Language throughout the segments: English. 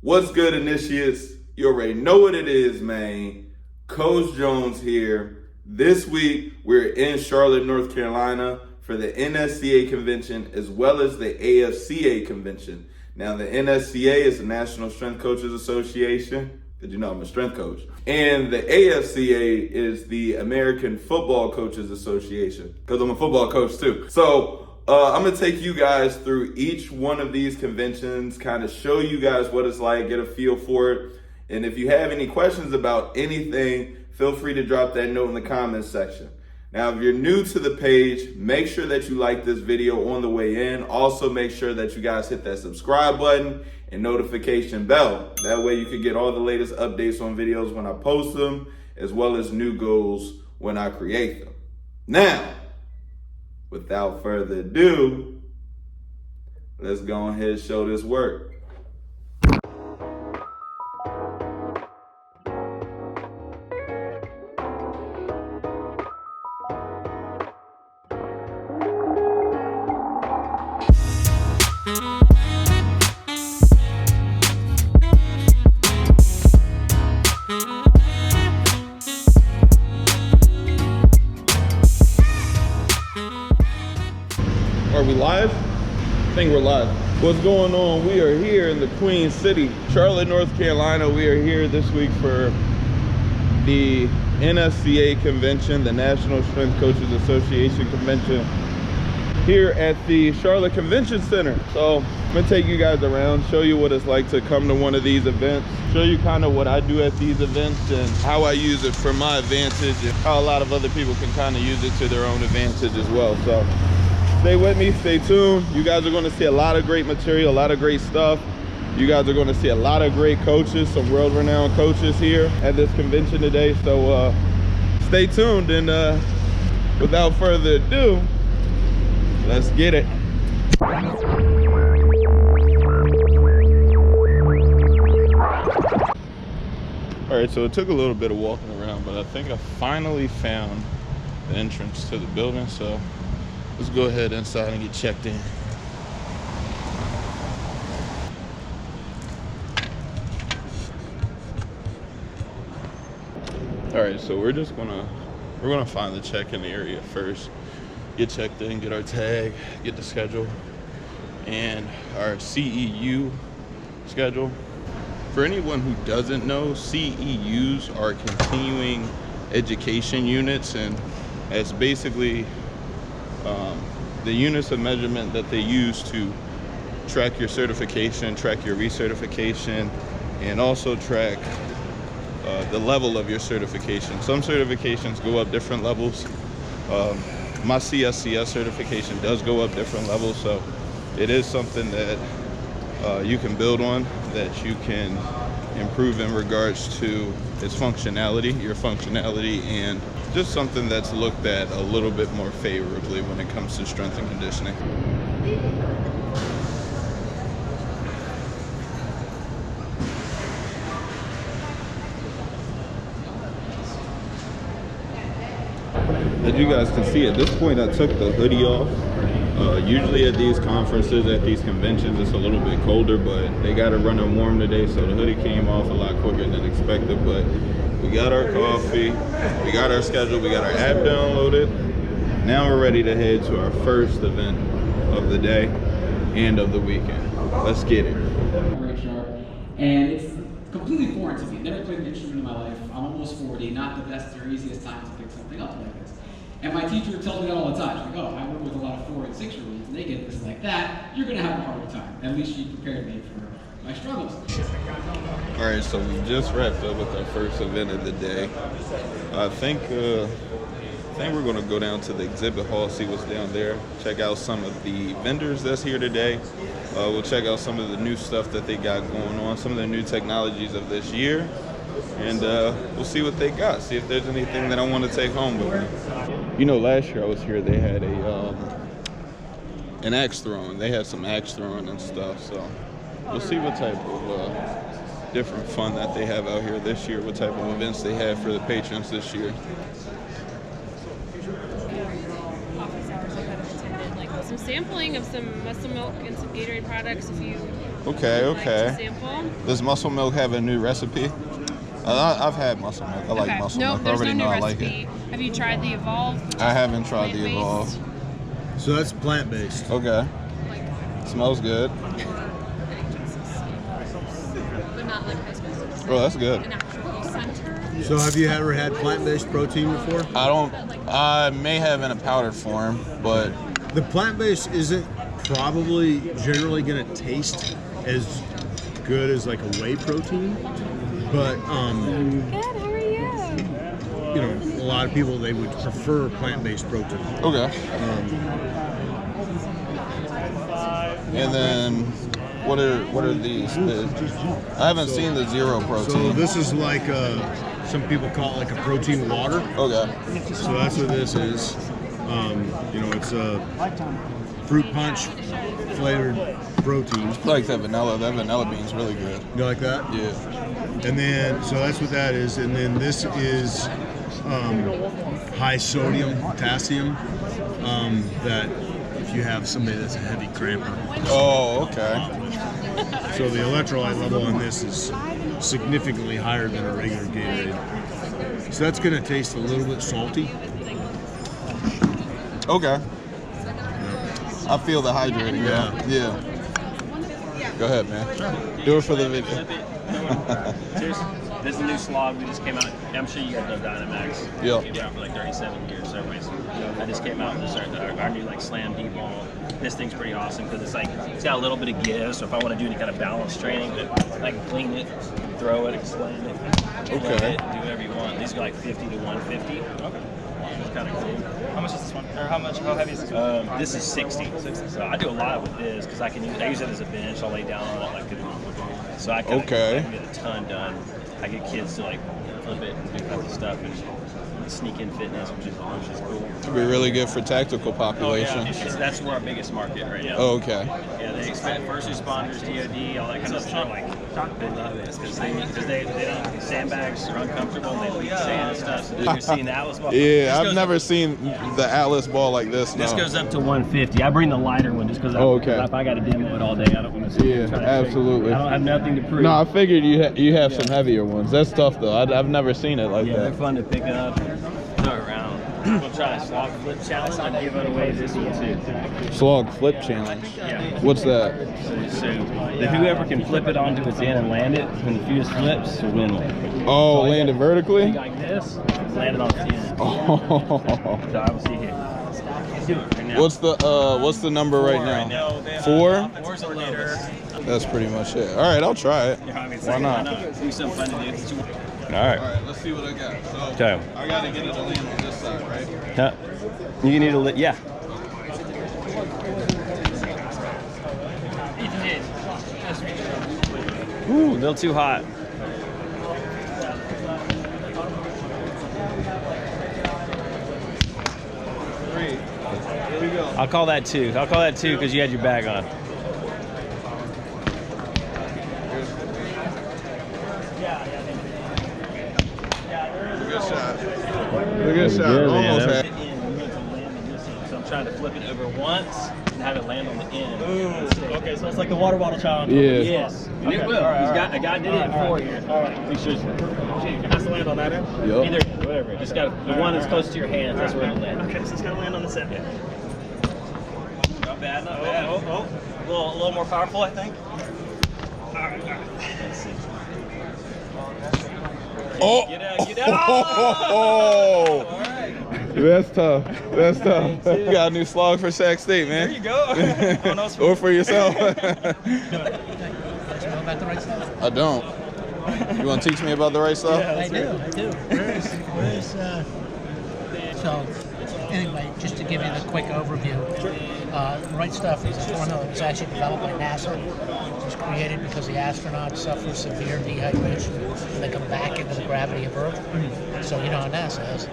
What's good, initiates? You already know what it is, man. Coach Jones here. This week, we're in Charlotte, North Carolina for the NSCA convention as well as the AFCA convention. Now, the NSCA is the National Strength Coaches Association. Did you know I'm a strength coach? And the AFCA is the American Football Coaches Association, because I'm a football coach too. So I'm gonna take you guys through each one of these conventions, kind of show you guys what it's like, get a feel for it. And if you have any questions about anything, feel free to drop that note in the comments section. Now, if you're new to the page, make sure that you like this video on the way in. Also, make sure that you guys hit that subscribe button and notification bell. That way you can get all the latest updates on videos when I post them, as well as new goals when I create them. Now, without further ado, let's go ahead and show this work. Are we live? I think we're live. What's going on? We are here in the Queen City, Charlotte, North Carolina. We are here this week for the NSCA convention, the National Strength Coaches Association convention, here at the Charlotte Convention Center. So I'm gonna take you guys around, show you what it's like to come to one of these events, show you kind of what I do at these events and how I use it for my advantage and how a lot of other people can kind of use it to their own advantage as well. So stay with me, stay tuned. You guys are going to see a lot of great material, a lot of great stuff. You guys are going to see a lot of great coaches, some world-renowned coaches here at this convention today. So stay tuned, and without further ado, let's get it. All right, so it took a little bit of walking around, but I think I finally found the entrance to the building. So let's go ahead inside and get checked in. All right, so we're gonna find the check-in area first, get checked in, get our tag, get the schedule, and our CEU schedule. For anyone who doesn't know, CEUs are continuing education units, and it's basically the units of measurement that they use to track your certification, track your recertification, and also track the level of your certification. Some certifications go up different levels. My CSCS certification does go up different levels, so it is something that you can build on, that you can improve in regards to its functionality, your functionality, and just something that's looked at a little bit more favorably when it comes to strength and conditioning. As you guys can see, at this point I took the hoodie off. Usually at these conferences, at these conventions, it's a little bit colder, but they got it running warm today, so the hoodie came off a lot quicker than expected. But we got our coffee, we got our schedule, we got our app downloaded. Now we're ready to head to our first event of the day and of the weekend. Let's get it. And it's completely foreign to me. Never played an instrument in my life. I'm almost 40, not the best or easiest time to pick something up like this. And my teacher tells me that all the time. She's like, oh, I work with a lot of 4- and 6-year-olds, and they get this like that. You're gonna have a harder time. At least she prepared me for my struggles. All right, so we just wrapped up with our first event of the day. I think we're gonna go down to the exhibit hall, see what's down there, check out some of the vendors that's here today. We'll check out some of the new stuff that they got going on, some of the new technologies of this year, and we'll see what they got, see if there's anything that I want to take home with me. You know, last year I was here, they had an axe throwing. They had some axe throwing and stuff, so we'll see what type of different fun that they have out here this year, what type of events they have for the patrons this year. Office hours I could have attended, like some sampling of some muscle milk and some Gatorade products if you Okay, okay. Sample. Does Muscle Milk have a new recipe? I've had Muscle Milk. I like Muscle Milk. I There's already no know new I like recipe. it. Have you tried the Evolve? I haven't tried the Evolve. Plant-based? So that's plant-based. Okay. Smells good. But not like high school. Oh, that's good. An actual center. So have you ever had plant-based protein before? I may have in a powdered form, but The plant-based isn't probably generally going to taste as good as like a whey protein, but Good, how are you? you know, a lot of people, they would prefer plant-based protein. okay. And then what are these? I haven't seen the zero So protein. this is like some people call it like a protein water. Okay. So that's what this is. You know, it's a fruit punch flavored protein. I like that vanilla. That vanilla bean's really good. You like that? Yeah. And then, so that's what that is. And then this is high sodium, potassium. That if you have somebody that's a heavy cramper. Oh, okay. So the electrolyte level on this is significantly higher than a regular Gatorade. So that's going to taste a little bit salty. Okay. I feel the hydrating. Yeah. Yeah. Go ahead, man. Do it for the video. Cheers. This is a new slog. We just came out. I'm sure you guys know Dynamax. Yeah. We've been out for like 37 years. So anyways, I just came out with our new like Slam D ball. This thing's pretty awesome because it's got a little bit of give. So if I want to do any kind of balance training, I can clean it, throw it, slam it, flip Okay. it, do whatever you want. These go like 50 to 150. Okay. It's kind of cool. How much is this one? Or how heavy is this one? This is 60. So I do a lot with this because I use it as a bench. I'll lay down on it like a, so I can Okay. get a ton done. I get kids to like flip it and do kinds of stuff and sneak in fitness, which is cool. It'd be really good for tactical population. That's where our biggest market right now. Oh, okay. Yeah, they expect first responders, DoD, all that kind of stuff. They love it because they don't sandbags are uncomfortable and they leak sand and stuff. So you've seen the Atlas ball. Yeah, I've never seen the Atlas ball like this. This No. goes up to 150. I bring the lighter one just because okay. if I got to demo it all day, I don't want to sit here and try to absolutely. I don't have nothing to prove. No, I figured you have some heavier ones. That's tough though. I've never seen it like Yeah, they're that. fun to pick up, throw around. We'll try a slog flip challenge. I'm giving away this one too. Slog flip challenge. Yeah. What's that? So whoever can flip it onto its end and land it, when the fewest flips, will win one. Oh, land it vertically? Like this, land it on its end. Oh. So I will see here. Let's do it right now. What's the number right now? 4? 4's the lowest. That's pretty much it. All right, I'll try it. Why not? Do something fun to do. All right, let's see what I got. So Okay. I got to get it to land on this side, right? Huh? You need to yeah. Ooh, a little too hot. 3. Here we go. I'll call that 2. I'll call that 2 because you had your bag on. Good shot. Good shot. Good, man. Almost That had. So I'm trying to flip it over once and have it land on the end. Okay, so it's like the water bottle challenge. Yeah. Yes, and it will. A guy did it before here. All right. We should. It has to land on that end? Yup. Either, whatever. Just got the one that's close to your hands. That's where it'll land. Okay, so it's going to land on this end. Not bad, not bad. A little more powerful, I think. All right. Let's see. Oh. Get out. Oh. That's tough. That's tough. You got a new slog for Sac State, man. There you go. Oh, no, it's Or for yourself. You know about the right stuff? I don't. You want to teach me about the right stuff? I do. So, anyway, just to give you the quick overview, the right stuff is a formula that was actually developed by NASA. It was created because the astronauts suffer severe dehydration when they come back into the gravity of Earth. So, you know how NASA is.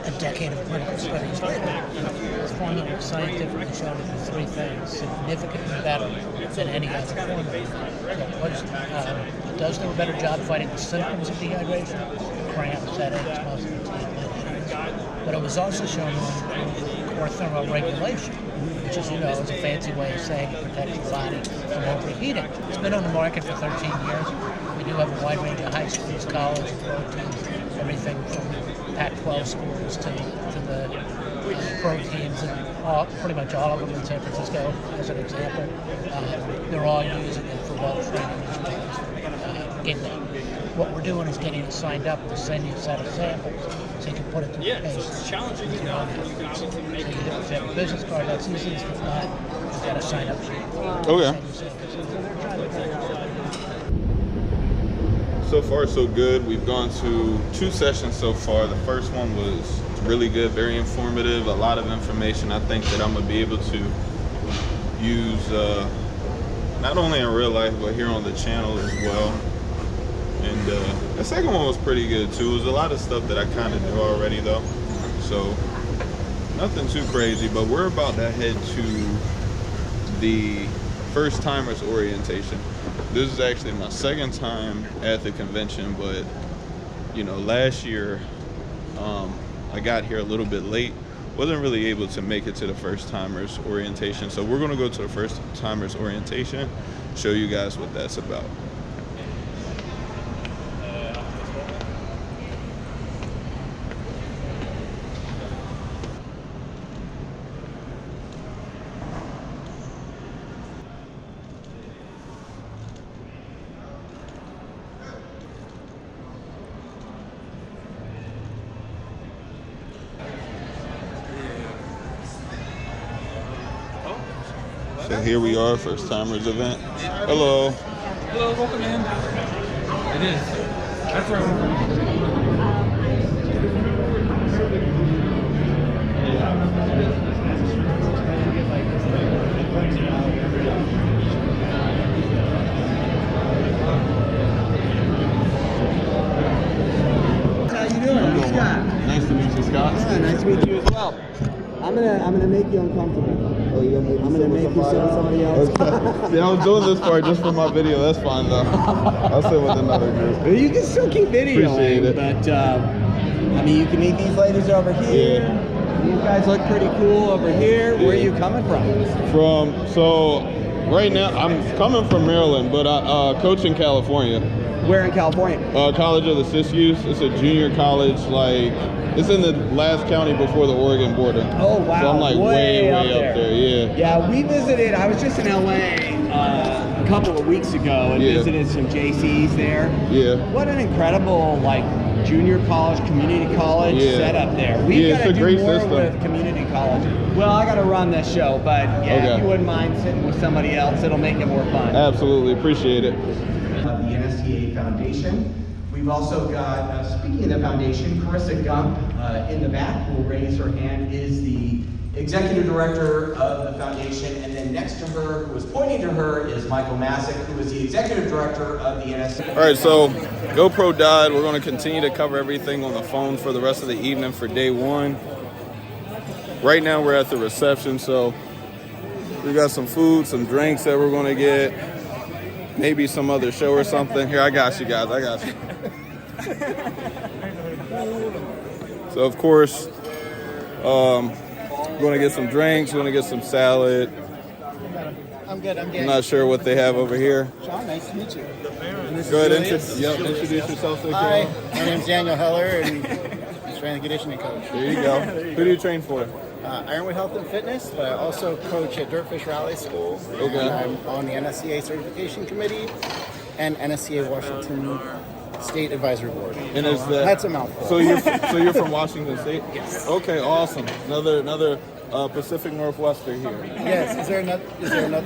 A decade of clinical studies later, this formula was scientifically shown to do 3 things significantly better than any other formula. It does do a better job fighting the symptoms of dehydration, cramps, headaches, muscle fatigue, but it was also shown to improve core thermal regulation, which which, as you know, is a fancy way of saying it protects the body from overheating. It's been on the market for 13 years. We do have a wide range of high schools, college, pro teams, everything from Pac-12 schools to the pro teams, and pretty much all of them in San Francisco, as an example. They're all using it for ball training as well as for game day. What we're doing is getting you signed up to send you a set of samples so you can put it through the pace. It's challenging. You can obviously make it. If you have a business card, that's easiest. If not, you've got a sign up sheet. Okay. So far, so good. We've gone to 2 sessions so far. The first one was really good, very informative, a lot of information I think that I'm going to be able to use not only in real life, but here on the channel as well. And the second one was pretty good too. It was a lot of stuff that I kind of knew already though. So nothing too crazy, but we're about to head to the first timers orientation. This is actually my second time at the convention, but you know, last year I got here a little bit late. Wasn't really able to make it to the first timers orientation. So we're gonna go to the first timers orientation, show you guys what that's about. So here we are, first timers event. Hello. Hello, welcome in. It is. That's where How you doing? Scott. Nice to meet you, Scott. Yeah, nice to meet you as well. I'm gonna make you uncomfortable. Oh, I'm gonna make you sit with somebody else. See, I was doing this part just for my video. That's fine though. I'll sit with another group. You can still keep videoing, Appreciate it. but I mean, you can meet these ladies over here. Yeah. You guys look pretty cool over here. Where are you coming from? So right now I'm coming from Maryland, but I coach in California. Where in California? College of the Siskiyous. It's a junior college, like it's in the last county before the Oregon border. Oh wow! So I'm like way up there. Yeah. Yeah, we visited. I was just in LA a couple of weeks ago and visited some JCs there. Yeah. What an incredible junior college, community college setup there. We've got to do more with community college. Well, I got to run this show, but if you wouldn't mind sitting with somebody else, it'll make it more fun. Absolutely, appreciate it. Of the NSCA Foundation. We've also got, speaking of the foundation, Carissa Gump in the back, who will raise her hand, is the executive director of the foundation, and then next to her, who is pointing to her, is Michael Masick, who is the executive director of the NSCA. All right, so GoPro died. We're going to continue to cover everything on the phone for the rest of the evening for day one. Right now, we're at the reception, so we got some food, some drinks that we're going to get. Maybe some other show or something. Here, I got you guys. I got you. So, of course, going to get some drinks. Going to get some salad. I'm good. I'm not sure what they have over here. Sean, nice to meet you. Go ahead, introduce yourself to the Hi, camera. my name's Daniel Heller, and I'm strength and conditioning coach. There you go. Who do you train for? Ironwood Health and Fitness, but I also coach at Dirtfish Rally School. Okay. And I'm on the NSCA Certification Committee and NSCA Washington State Advisory Board. And is that, that's a mouthful. So you're from Washington State? Yes. Okay, awesome. Another Pacific Northwestern here. Yes. Is there another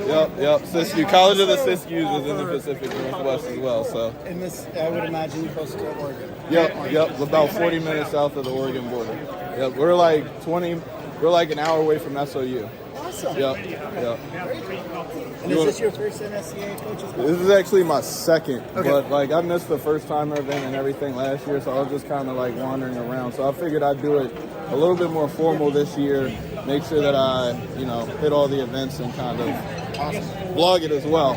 one? Yep. Siskiyou. College of the Siskiyous is in the Pacific Northwest as well. So. In this, I would imagine you close to Oregon. Yep. About 40 minutes south of the Oregon border. Yep. We're like an hour away from SOU. Awesome. Yep. And is this your first NSCA coaches? This is actually my second, but I missed the first timer event and everything last year, so I was just kind of wandering around. So I figured I'd do it a little bit more formal this year, make sure that I, hit all the events and kind of vlog it as well,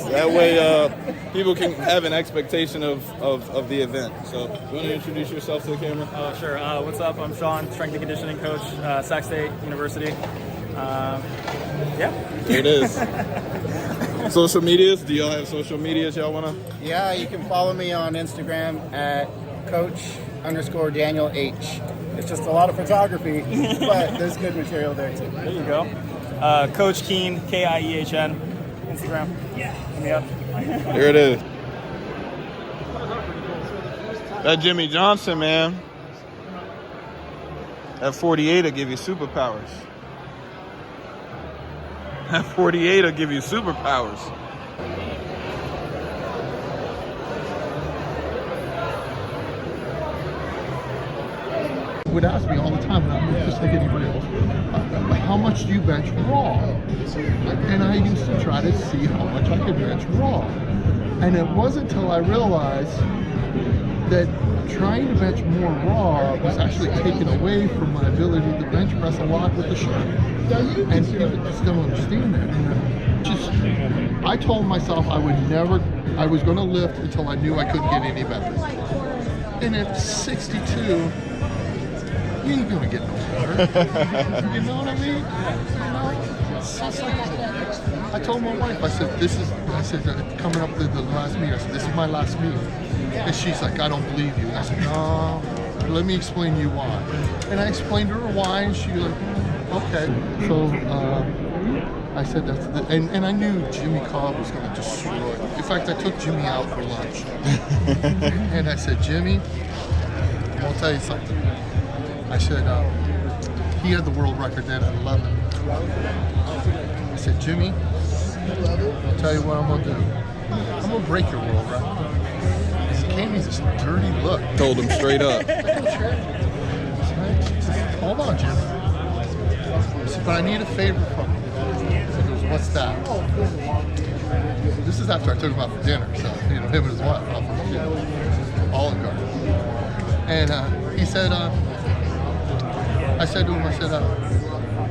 That way people can have an expectation of the event. So you want to introduce yourself to the camera? Sure. What's up? I'm Sean, strength and conditioning coach, Sac State University. Yeah. There it is. Social medias? Do y'all have social medias y'all wanna? Yeah, you can follow me on Instagram at Coach_Daniel H. It's just a lot of photography, but there's good material there too. There you go. Coach Keen, K-I-E-H-N, Instagram. Yeah. Hit me up. There it is. That Jimmy Johnson, man. That 48 will give you superpowers. That 48 will give you superpowers. Would ask me all the time, and I'm just like anybody else, how much do you bench raw? And I used to try to see how much I could bench raw. And it wasn't until I realized that trying to bench more raw was actually taken away from my ability to bench press a lot with the shirt. And people just don't understand that. And I told myself I was going to lift until I knew I couldn't get any better. And at 62, you ain't gonna get no better. You know what I mean? You know? It's just like, I told my wife, I said, coming up to the last meet, I said, this is my last meet. And she's like, I don't believe you. And I said, no, let me explain to you why. And I explained to her why, and she was like, okay. So I said, and I knew Jimmy Cobb was gonna destroy it. In fact, I took Jimmy out for lunch. And I said, Jimmy, I'll tell you something. I said, he had the world record then at 11. I said, Jimmy, I'll tell you what I'm going to do. I'm going to break your world record. He gave me this dirty look. Told him straight up. Hold on, Jimmy. I said, but I need a favor from you. He goes, what's that? This is after I took him out for dinner, so, him and his wife, Olive Garden. And he said, I said to him,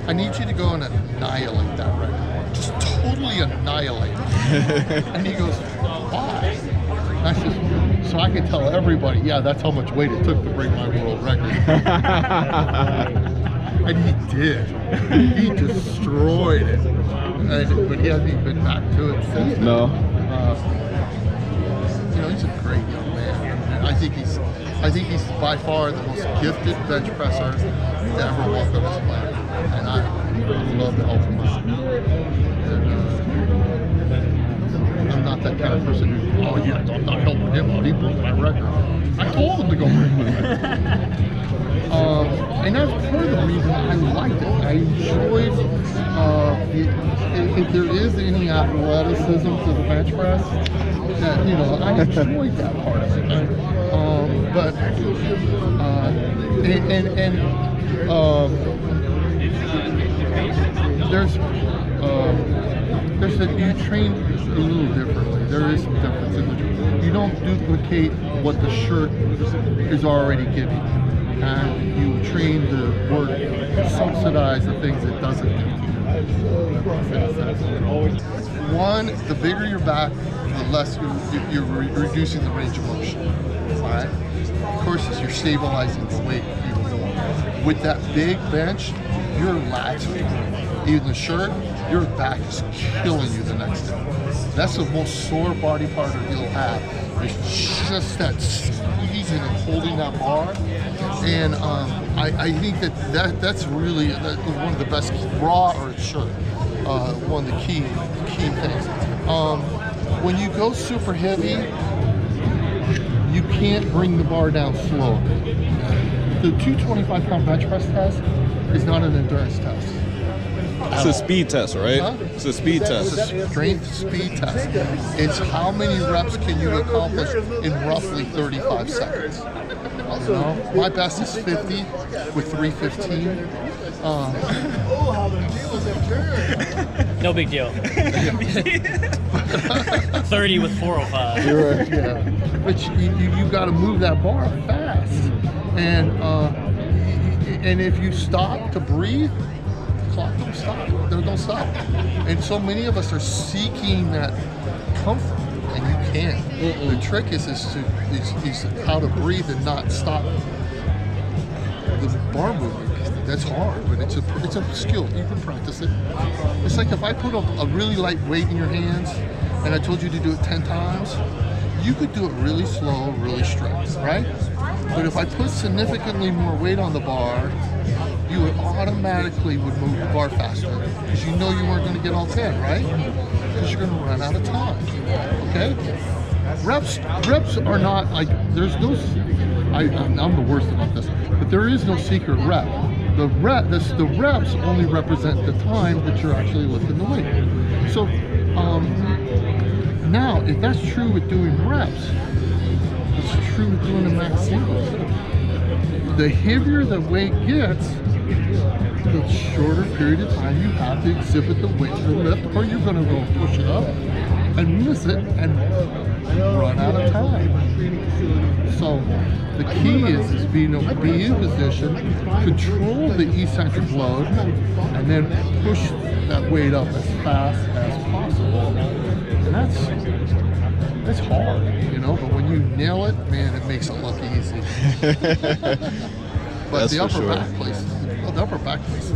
I need you to go and annihilate that record. Just totally annihilate it. And he goes, why? I said, so I can tell everybody, yeah, that's how much weight it took to break my world record. And he did. He destroyed it. But he hasn't even been back to it since then. No. He's a great young man. And I think he's by far the most gifted bench presser to ever walk on this planet. And I love to help him out. And I'm not that kind of person who, oh yeah, I'm not helping him out. He broke my record. I told him to go break my record. And that's part of the reason I liked it. I enjoyed if there is any athleticism to the bench press, I enjoyed that part of it. There's that you train a little differently. There is some difference in the training. You don't duplicate what the shirt is already giving you, and you train to work, subsidize the things it doesn't do. One, the bigger your back, the less you're reducing the range of motion. All right. Of course, as you're stabilizing the weight even more. With that big bench, your lats, even the shirt, your back is killing you the next day. That's the most sore body part you'll have. It's just that squeezing and holding that bar. And I think that's really one of the best, raw or shirt, one of the key things. When you go super heavy, you can't bring the bar down slow. The 225-pound bench press test is not an endurance test. It's a speed test, right? Huh? It's a speed test. It's a strength speed test. It's how many reps can you accomplish in roughly 35 seconds. My best is 50 with 315. No big deal. 30 with 405. You're right. Yeah. But you got to move that bar fast, and if you stop to breathe, the clock don't stop. They don't stop. And so many of us are seeking that comfort, and you can't. The trick is how to breathe and not stop the bar movement. That's hard, but it's a skill. You can practice it. It's like if I put a really light weight in your hands and I told you to do it 10 times, you could do it really slow, really straight, right? But if I put significantly more weight on the bar, you would automatically move the bar faster because you know you weren't going to get all 10, right? Because you're going to run out of time, okay? Reps are not like, there's no, I'm the worst about this, but there is no secret rep. The reps only represent the time that you're actually lifting the weight. So now, if that's true with doing reps, it's true with doing the max singles. The heavier the weight gets, the shorter period of time you have to exhibit the weight to lift, or you're going to go push it up and miss it and run out of time. So the key is being able to be in position, control the eccentric load, and then push that weight up as fast as possible. And that's hard, you know, but when you nail it, man, it makes it look easy. But the upper back place,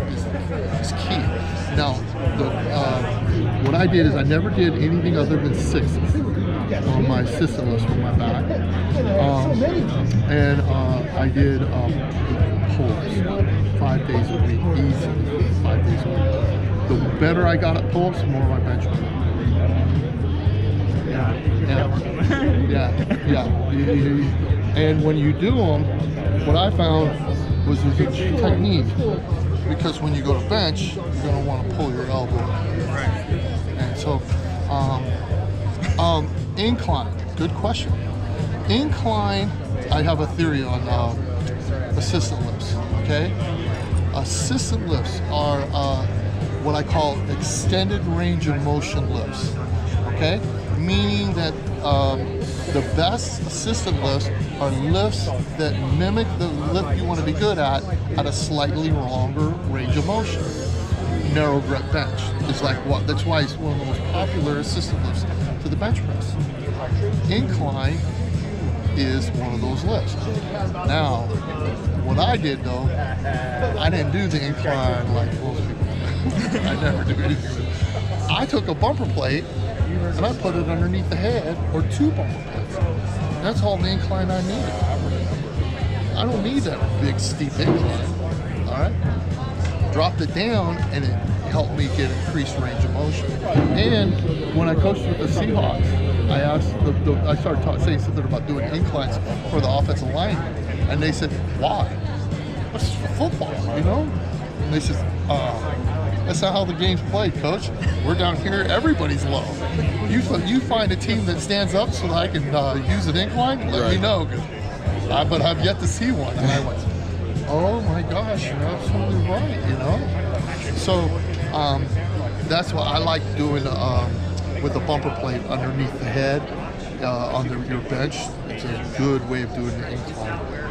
is key. Now, what I did is I never did anything other than 6s on my assistant list for my back. And I did pull-ups 5 days a week, easy, 5 days a week. The better I got at pull-ups, the more my bench went. Yeah. And when you do them, what I found was there's a technique, because when you go to bench, you're going to want to pull your elbow. Right. And so, incline, good question. Incline, I have a theory on assistant lifts, okay? Assistant lifts are what I call extended range of motion lifts, okay? Meaning that the best assistant lifts are lifts that mimic the lift you want to be good at a slightly longer range of motion. Narrow grip bench is like what? That's why it's one of the most popular assistant lifts to the bench press. Incline is one of those lifts. Now, what I did though, I didn't do the incline like most people. I never do anything. I took a bumper plate and I put it underneath the head, or 2 bumper plates. That's all the incline I needed. I don't need that big steep incline, all right? Dropped it down and it helped me get increased range of motion. And when I coached with the Seahawks, I asked, I started saying something about doing inclines for the offensive line, and they said, why? It's football, you know? And they said, that's not how the game's played, coach. We're down here, everybody's low. You find a team that stands up so that I can use an incline, let me know. But I've yet to see one. And I went, oh my gosh, you're absolutely right, you know? So that's what I like doing with the bumper plate underneath the head on your bench. It's a good way of doing the incline.